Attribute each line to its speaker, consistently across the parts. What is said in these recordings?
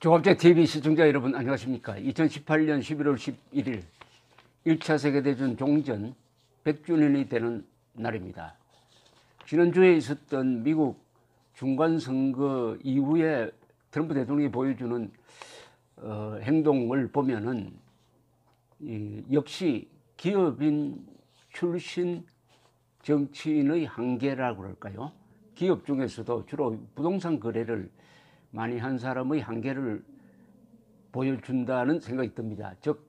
Speaker 1: 조갑제 TV 시청자 여러분 안녕하십니까. 2018년 11월 11일 1차 세계대전 종전 100주년이 되는 날입니다. 지난주에 있었던 미국 중간선거 이후에 트럼프 대통령이 보여주는 행동을 보면은 역시 기업인 출신 정치인의 한계라고 그럴까요? 기업 중에서도 주로 부동산 거래를 많이 한 사람의 한계를 보여준다는 생각이 듭니다. 즉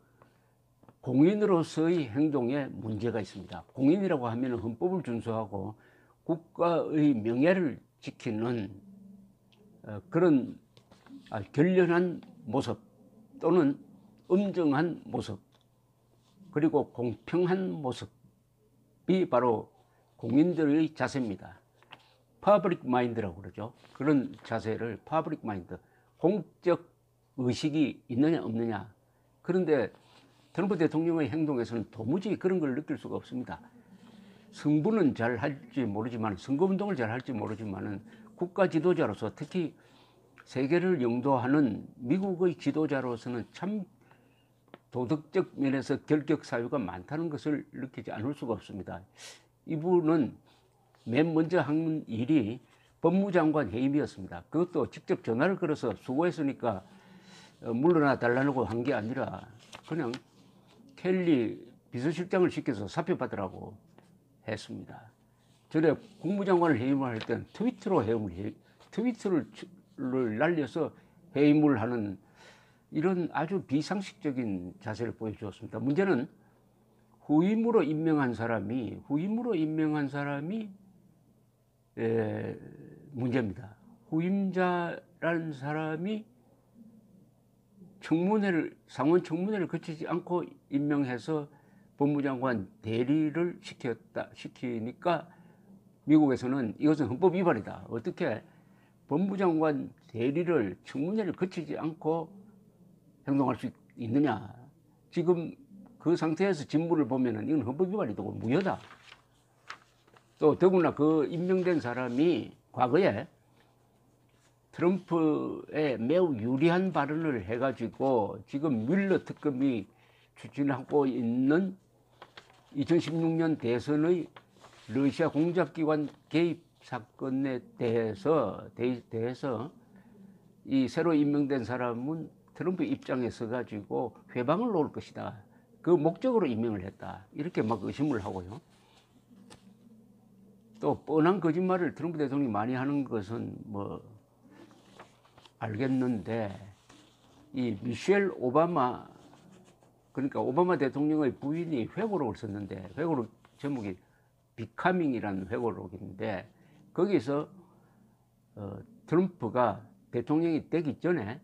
Speaker 1: 공인으로서의 행동에 문제가 있습니다. 공인이라고 하면 헌법을 준수하고 국가의 명예를 지키는 그런 결연한 모습 또는 엄정한 모습 그리고 공평한 모습이 바로 공인들의 자세입니다. 퍼블릭 마인드라고 그러죠. 그런 자세를 퍼블릭 마인드, 공적 의식이 있느냐 없느냐. 그런데 트럼프 대통령의 행동에서는 도무지 그런 걸 느낄 수가 없습니다. 승부는 잘 할지 모르지만, 선거운동을 잘 할지 모르지만은 국가 지도자로서, 특히 세계를 영도하는 미국의 지도자로서는 참 도덕적 면에서 결격 사유가 많다는 것을 느끼지 않을 수가 없습니다. 이분은 맨 먼저 한 일이 법무장관 해임이었습니다. 그것도 직접 전화를 걸어서 수고했으니까 물러나 달라고 한 게 아니라 그냥 켈리 비서실장을 시켜서 사표 받으라고 했습니다. 전에 국무장관을 해임을 할 때는 트위터를 날려서 해임을 하는 이런 아주 비상식적인 자세를 보여주었습니다. 문제는 후임으로 임명한 사람이 문제입니다. 후임자라는 사람이 상원 청문회를 거치지 않고 임명해서 법무장관 대리를 시키니까 미국에서는 이것은 헌법 위반이다. 어떻게 법무장관 대리를 청문회를 거치지 않고 행동할 수 있느냐. 지금 그 상태에서 직무를 보면은 이건 헌법 위반이고 무효다. 또 더구나 그 임명된 사람이 과거에 트럼프에 매우 유리한 발언을 해가지고 지금 뮬러 특검이 추진하고 있는 2016년 대선의 러시아 공작기관 개입 사건에 대해서 이 새로 임명된 사람은 트럼프 입장에 서가지고 회방을 놓을 것이다. 그 목적으로 임명을 했다. 이렇게 막 의심을 하고요. 또 뻔한 거짓말을 트럼프 대통령이 많이 하는 것은 뭐 알겠는데 이 미셸 오바마, 그러니까 오바마 대통령의 부인이 회고록을 썼는데 회고록 제목이 비카밍이라는 회고록인데 거기서 트럼프가 대통령이 되기 전에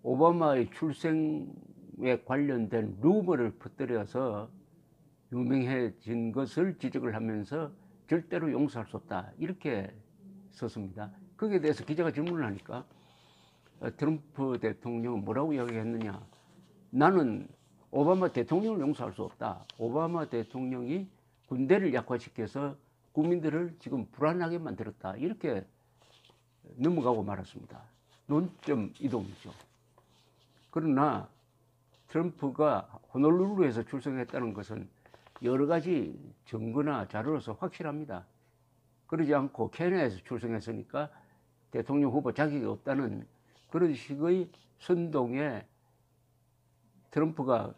Speaker 1: 오바마의 출생에 관련된 루머를 퍼뜨려서 유명해진 것을 지적을 하면서 절대로 용서할 수 없다 이렇게 썼습니다. 거기에 대해서 기자가 질문을 하니까 트럼프 대통령은 뭐라고 이야기했느냐. 나는 오바마 대통령을 용서할 수 없다. 오바마 대통령이 군대를 약화시켜서 국민들을 지금 불안하게 만들었다. 이렇게 넘어가고 말았습니다. 논점 이동이죠. 그러나 트럼프가 호놀룰루에서 출생했다는 것은 여러 가지 증거나 자료로서 확실합니다. 그러지 않고 케냐에서 출생했으니까 대통령 후보 자격이 없다는 그런 식의 선동에 트럼프가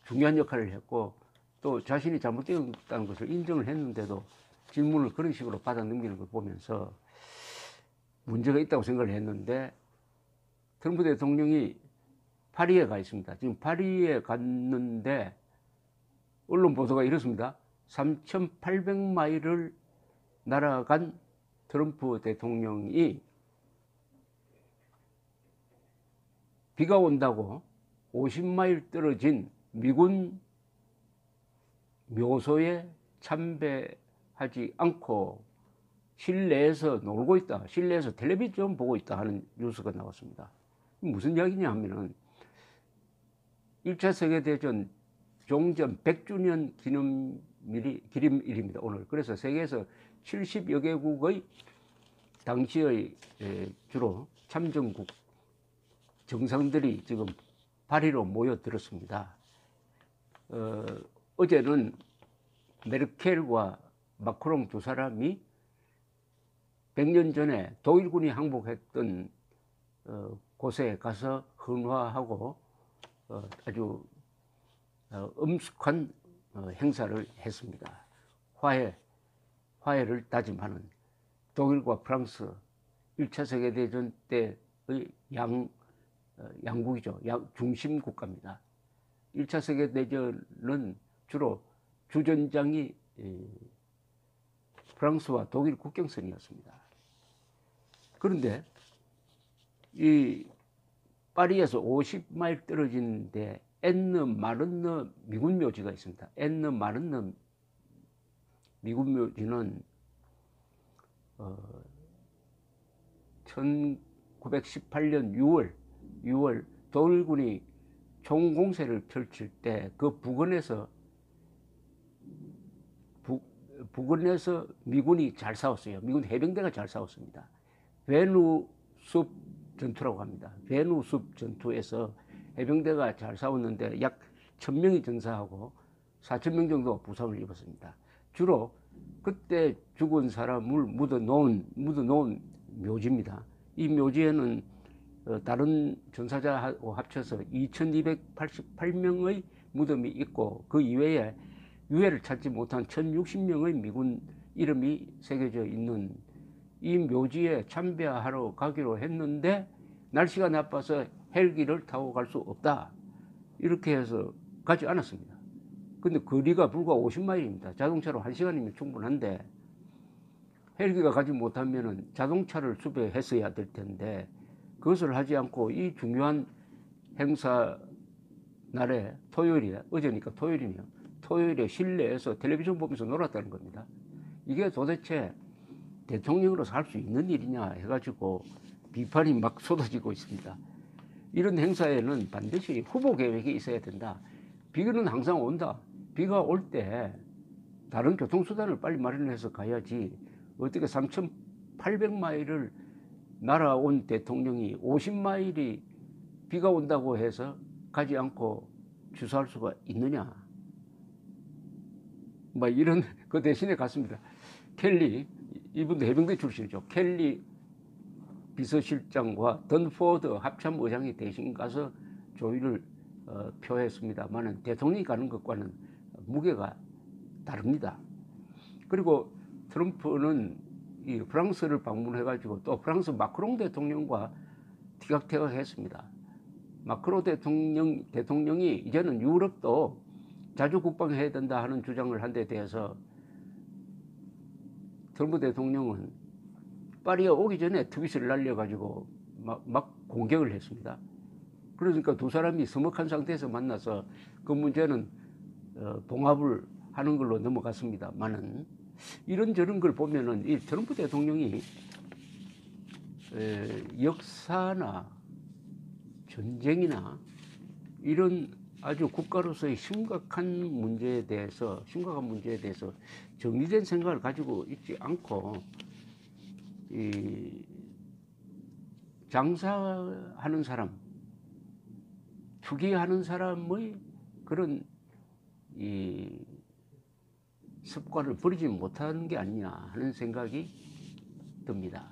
Speaker 1: 중요한 역할을 했고 또 자신이 잘못되었다는 것을 인정을 했는데도 질문을 그런 식으로 받아 넘기는 걸 보면서 문제가 있다고 생각을 했는데 트럼프 대통령이 파리에 가 있습니다. 지금 파리에 갔는데 언론 보도가 이렇습니다. 3,800마일을 날아간 트럼프 대통령이 비가 온다고 50마일 떨어진 미군 묘소에 참배하지 않고 실내에서 놀고 있다. 실내에서 텔레비전 보고 있다 하는 뉴스가 나왔습니다. 무슨 이야기냐 하면은 1차 세계대전 종전 100주년 기념일입니다. 오늘. 그래서 세계에서 70여 개국의 당시의 주로 참전국 정상들이 지금 파리로 모여들었습니다. 어제는 메르켈과 마크롱 두 사람이 100년 전에 독일군이 항복했던 곳에 가서 헌화하고 아주 엄숙한 행사를 했습니다. 화해를 다짐하는 독일과 프랑스 1차 세계대전 때의 양국이죠. 중심 국가입니다. 1차 세계대전은 주로 주전장이 프랑스와 독일 국경선이었습니다. 그런데 이 파리에서 50마일 떨어진 데 엔느-마르느 미군 묘지가 있습니다. 엔느-마르느 미군 묘지는 1918년 6월 독일군이 총공세를 펼칠 때 그 부근에서 미군이 잘 싸웠어요. 미군 해병대가 잘 싸웠습니다. 베누숲 전투라고 합니다. 베누숲 전투에서 해병대가 잘 싸웠는데 약 1000명이 전사하고 4000명 정도 부상을 입었습니다. 주로 그때 죽은 사람을 묻어놓은 묘지입니다. 이 묘지에는 다른 전사자하고 합쳐서 2288명의 무덤이 있고 그 이외에 유해를 찾지 못한 1060명의 미군 이름이 새겨져 있는 이 묘지에 참배하러 가기로 했는데 날씨가 나빠서 헬기를 타고 갈 수 없다. 이렇게 해서 가지 않았습니다. 근데 거리가 불과 50마일입니다. 자동차로 1시간이면 충분한데 헬기가 가지 못하면 자동차를 수배했어야 될 텐데 그것을 하지 않고 이 중요한 행사 날에 토요일이야. 어제니까 토요일이네요. 토요일에 실내에서 텔레비전 보면서 놀았다는 겁니다. 이게 도대체 대통령으로서 할 수 있는 일이냐 해가지고 비판이 막 쏟아지고 있습니다. 이런 행사에는 반드시 후보 계획이 있어야 된다. 비는 항상 온다. 비가 올 때 다른 교통수단을 빨리 마련해서 가야지 어떻게 3800마일을 날아온 대통령이 50마일이 비가 온다고 해서 가지 않고 주소할 수가 있느냐. 뭐 이런 그 대신에 갔습니다. 켈리, 이분도 해병대 출신이죠. 켈리 비서실장과 던포드 합참의장이 대신 가서 조의를 표했습니다만은 대통령이 가는 것과는 무게가 다릅니다. 그리고 트럼프는 이 프랑스를 방문해가지고 또 프랑스 마크롱 대통령과 티격태격했습니다. 마크롱 대통령이 이제는 유럽도 자주 국방해야 된다 하는 주장을 한 데 대해서 트럼프 대통령은 파리에 오기 전에 트윗을 날려가지고 막 공격을 했습니다. 그러니까 두 사람이 서먹한 상태에서 만나서 그 문제는 봉합을 하는 걸로 넘어갔습니다만은 이런저런 걸 보면은 이 트럼프 대통령이 역사나 전쟁이나 이런 아주 국가로서의 심각한 문제에 대해서 정리된 생각을 가지고 있지 않고 이 장사하는 사람, 투기하는 사람의 그런 이 습관을 버리지 못하는 게 아니냐 하는 생각이 듭니다.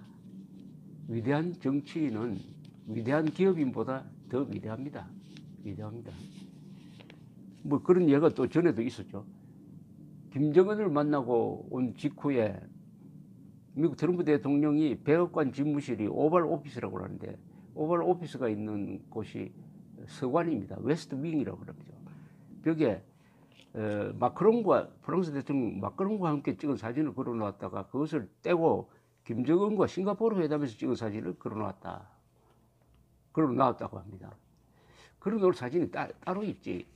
Speaker 1: 위대한 정치인은 위대한 기업인보다 더 위대합니다. 뭐 그런 예가 또 전에도 있었죠. 김정은을 만나고 온 직후에 미국 트럼프 대통령이 백악관 집무실이 오발 오피스라고 하는데 오발 오피스가 있는 곳이 서관입니다. 웨스트 윙이라고 그러죠. 벽에 마크롱과 프랑스 대통령 마크롱과 함께 찍은 사진을 걸어 놓았다가 그것을 떼고 김정은과 싱가포르 회담에서 찍은 사진을 걸어 놨다고 합니다. 걸어 놓을 사진이 따로 있지.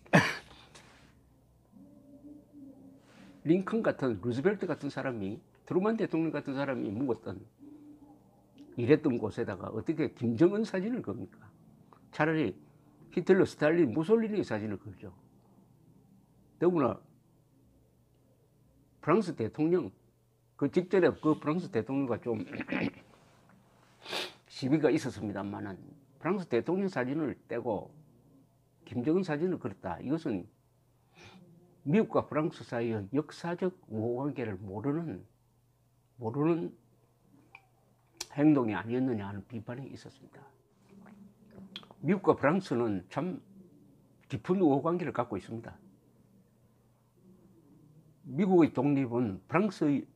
Speaker 1: 링컨 같은 루즈벨트 같은 사람이 트루만 대통령 같은 사람이 묵었던 일했던 곳에다가 어떻게 김정은 사진을 겁니까? 차라리 히틀러, 스탈린, 무솔리니 사진을 걸죠. 더구나 프랑스 대통령 그 직전에 그 프랑스 대통령과 좀 시비가 있었습니다만은 프랑스 대통령 사진을 떼고 김정은 사진을 그렸다. 이것은 미국과 프랑스 사이의 역사적 우호관계를 모르는 행동이 아니었느냐 하는 비판이 있었습니다. 미국과 프랑스는 참 깊은 우호관계를 갖고 있습니다. 미국의 독립은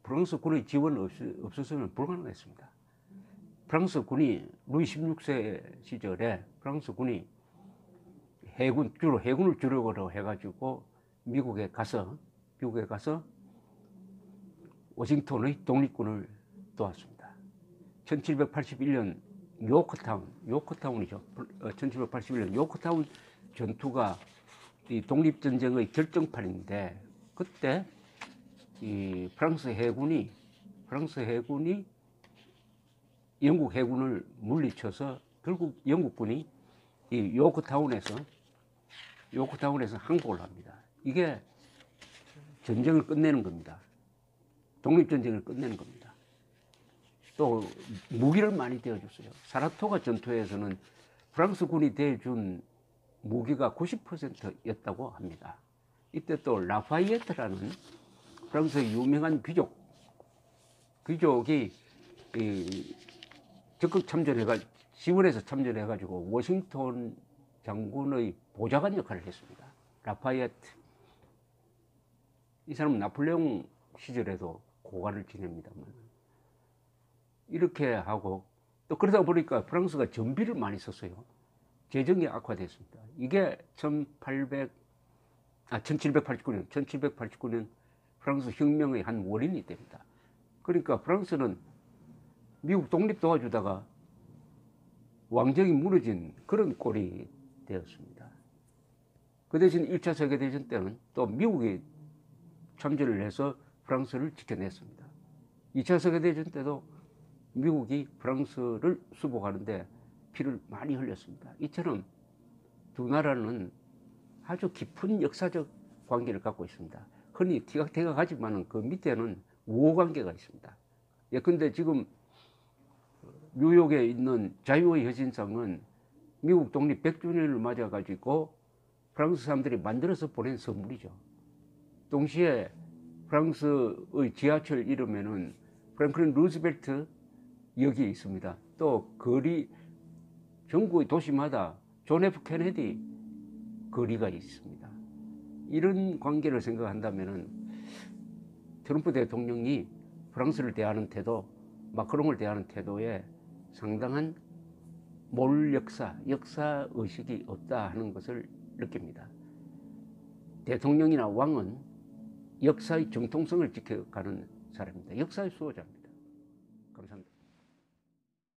Speaker 1: 프랑스군의 지원 없어서는 불가능했습니다. 프랑스군이 루이 16세 시절에 프랑스군이 주로 해군을 주력으로 해가지고 미국에 가서 워싱턴의 독립군을 도왔습니다. 1781년 요커타운이죠. 1781년 요커타운 전투가 이 독립전쟁의 결정판인데, 그때 이 프랑스 해군이 영국 해군을 물리쳐서 결국 영국군이 이 요커타운에서 항복을 합니다. 이게 전쟁을 끝내는 겁니다. 독립전쟁을 끝내는 겁니다. 또 무기를 많이 대어줬어요. 사라토가 전투에서는 프랑스군이 대준 무기가 90%였다고 합니다. 이때 또 라파이에트라는 프랑스의 유명한 귀족이 적극 지원해서 참전해가지고 워싱턴 장군의 보좌관 역할을 했습니다. 라파이에트. 이 사람은 나폴레옹 시절에도 고관을 지냅니다만, 이렇게 하고 또 그러다 보니까 프랑스가 전비를 많이 썼어요. 재정이 악화됐습니다. 이게 1789년 프랑스 혁명의 한 원인이 됩니다. 그러니까 프랑스는 미국 독립 도와주다가 왕정이 무너진 그런 꼴이 되었습니다. 그 대신 1차 세계대전 때는 또 미국이 참전을 해서 프랑스를 지켜냈습니다. 2차 세계대전 때도 미국이 프랑스를 수복하는데 피를 많이 흘렸습니다. 이처럼 두 나라는 아주 깊은 역사적 관계를 갖고 있습니다. 흔히 티격태격하지만 그 밑에는 우호관계가 있습니다. 예컨대 지금 뉴욕에 있는 자유의 여신상은 미국 독립 100주년을 맞아가지고 프랑스 사람들이 만들어서 보낸 선물이죠. 동시에 프랑스의 지하철 이름에는 프랭클린 루즈벨트 역이 있습니다. 또 전국의 도시마다 존 F 케네디 거리가 있습니다. 이런 관계를 생각한다면 트럼프 대통령이 프랑스를 대하는 태도, 마크롱을 대하는 태도에 상당한 역사의식이 없다 하는 것을 느낍니다. 대통령이나 왕은 역사의 정통성을 지켜가는 사람입니다. 역사의 수호자입니다. 감사합니다.